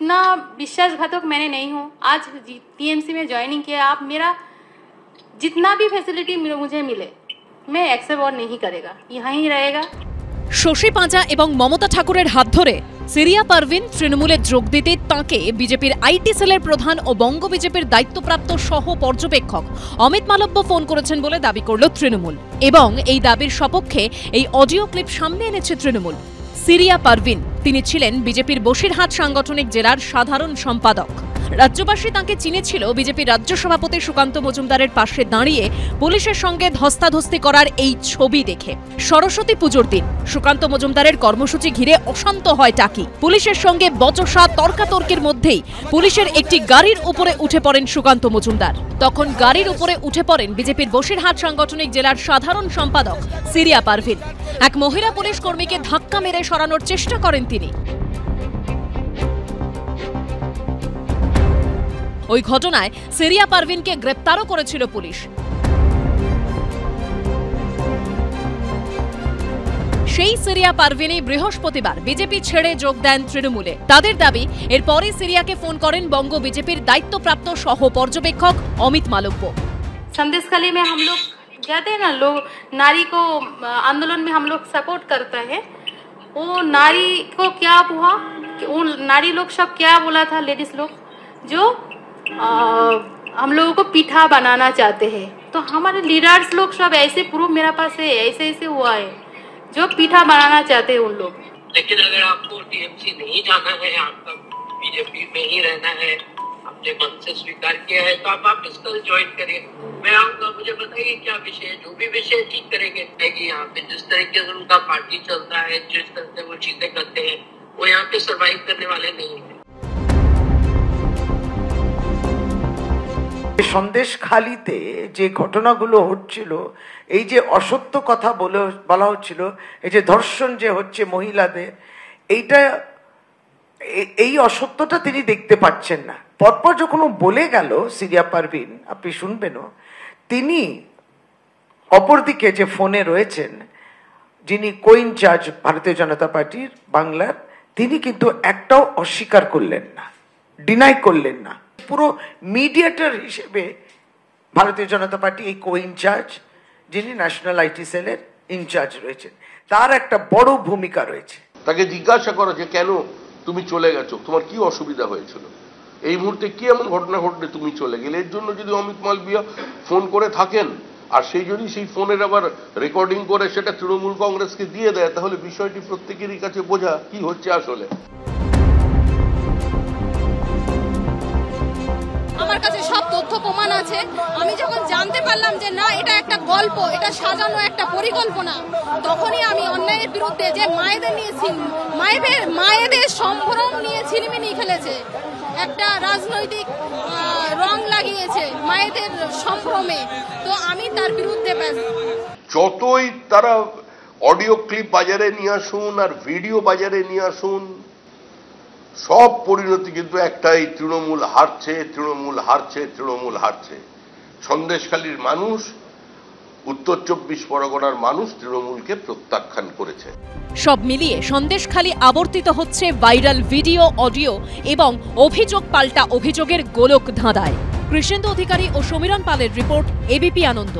इतना विश्वासघातक मैंने नहीं हूँ। आज टीएमसी में ज्वाइनिंग किया, आप मेरा जितना भी फैसिलिटी मुझे मिले मैं एक्सेप्ट और नहीं करेगा, यहाँ ही रहेगा। শশী পাঁজা এবং মমতা ঠাকুরের হাত ধরে সিরিয়া পারভিন তৃণমূলে যোগ দিতে তাঁকে বিজেপির আইটি সেলের প্রধান ও বঙ্গ বিজেপির দায়িত্বপ্রাপ্ত সহ পর্যবেক্ষক অমিত মালব্য ফোন করেছেন বলে দাবি করল তৃণমূল এবং এই দাবির সপক্ষে এই অডিও ক্লিপ সামনে এনেছে তৃণমূল। সিরিয়া পারভিন তিনি ছিলেন বিজেপির বসিরহাট সাংগঠনিক জেলার সাধারণ সম্পাদক। রাজ্যবাসী তাঁকে চিনেছিল বিজেপির রাজ্য সভাপতি সুকান্ত মজুমদারের পাশে দাঁড়িয়ে পুলিশের সঙ্গে ধস্তাধস্তি করার এই ছবি দেখে। সরস্বতী পুজোর দিন সুকান্ত মজুমদারের কর্মসূচি ঘিরে অশান্ত হয় টাকি। পুলিশের সঙ্গে বচসা তর্কাতর্কির মধ্যেই পুলিশের একটি গাড়ির উপরে উঠে পড়েন সুকান্ত মজুমদার। তখন গাড়ির উপরে উঠে পড়েন বিজেপির বসিরহাট সাংগঠনিক জেলার সাধারণ সম্পাদক সিরিয়া পারভিন। এক মহিলা পুলিশ কর্মীকে ধাক্কা মেরে সরানোর চেষ্টা করেন তিনি। ওই ঘটনায় সিরিয়া পারভিনকে গ্রেপ্তারও করেছিল পুলিশ। সেই সিরিয়া পারভিনই বৃহস্পতিবার বিজেপি ছেড়ে যোগ দেন তৃণমূলে। তাদের দাবি এরপরই সিরিয়াকে ফোন করেন বঙ্গ বিজেপির দায়িত্বপ্রাপ্ত সহ পর্যবেক্ষক অমিত মালব্য। संदेशखाली में हम लोग कहते हैं ना, लोग नारी को आंदोलन में हम लोग सपोर्ट करते हैं। वो नारी को क्या हुआ, वो नारी लोग सब क्या बोला था, लेडीज लोग जो हम लोगों को पीठा बनाना चाहते हैं। तो हमारे लीडर्स लोग सब ऐसे प्रूफ मेरा पास है, ऐसे ऐसे हुआ है जो पीठा बनाना चाहते हैं उन लोग। लेकिन अगर आपको टीएमसी नहीं जाना है, आपका बीजेपी में ही रहना है, आपने मन से स्वीकार किया है, तो आप वापस ज्वाइन करिए। मैं आऊंगा, मुझे बताइए क्या विषय है, जो भी विषय ठीक करेंगे। यहाँ पे जिस तरीके से उनका पार्टी चलता है, जिस तरह से वो चीजें करते हैं, वो यहाँ पे सर्वाइव करने वाले नहीं है। সন্দেশখালীতে যে ঘটনাগুলো হচ্ছিল, এই যে অসত্য কথা বলা হচ্ছিল, এই যে ধর্ষণ যে হচ্ছে মহিলাদের, এই অসত্যটা তিনি দেখতে পাচ্ছেন না। পরপর যখন বলে গেল সিরিয়া পারভিন, আপনি শুনবেনও, তিনি অপরদিকে যে ফোনে রয়েছেন যিনি কো-ইনচার্জ ভারতীয় জনতা পার্টির বাংলার, তিনি কিন্তু একটাও অস্বীকার করলেন না, ডিনাই করলেন না। পুরো মিডিয়েটর হিসেবে ভারতীয় জনতা পার্টি এই কো-ইনচার্জ যিনি ন্যাশনাল আইটি সেলের ইনচার্জ রয়েছেন, তার একটা বড় ভূমিকা রয়েছে। তাকে জিজ্ঞাসা করো যে কেন তুমি চলে গেছো, তোমার কি অসুবিধা হয়েছিল, এই মুহূর্তে কি এমন ঘটনা ঘটলে তুমি চলে গেলে। এর জন্য যদি অমিত মালব্য ফোন করে থাকেন আর সেই যদি সেই ফোনের আবার রেকর্ডিং করে সেটা তৃণমূল কংগ্রেসকে দিয়ে দেয়, তাহলে বিষয়টি প্রত্যেকেরই কাছে বোঝা কি হচ্ছে আসলে। আমার কাছে সব তথ্য প্রমাণ আছে। আমি যখন জানতে পারলাম যে না এটা একটা গল্প, এটা সাজানো একটা পরিকল্পনা, তখনই আমি অন্যায়ের বিরুদ্ধে যে মায়েদের নিয়ে মায়েদের সম্ভ্রম নিয়ে ছিনিমিনি খেলেছে, একটা রাজনৈতিক রং লাগিয়েছে মায়েদের সম্ভ্রমে, তো আমি তার বিরুদ্ধে যতই তারা অডিও ক্লিপ বাজারে নিয়ে আসুন আর ভিডিও বাজারে নিয়ে আসুন, সব পরিণতি কিন্তু একটাই, তৃণমূল হারছে, তৃণমূল হারছে, তৃণমূল হারছে। সন্দেশখালীর মানুষ, উত্তর 24 পরগনার মানুষ তৃণমূলকে প্রত্যাখ্যান করেছে। সব মিলিয়ে সন্দেশখালী আবর্তিত হচ্ছে ভাইরাল ভিডিও, অডিও এবং অভিযোগ পাল্টা অভিযোগের গোলক ধাঁধায়। কৃষ্ণেন্দু অধিকারী ও সমীরণ পালের রিপোর্ট, এবিপি আনন্দ।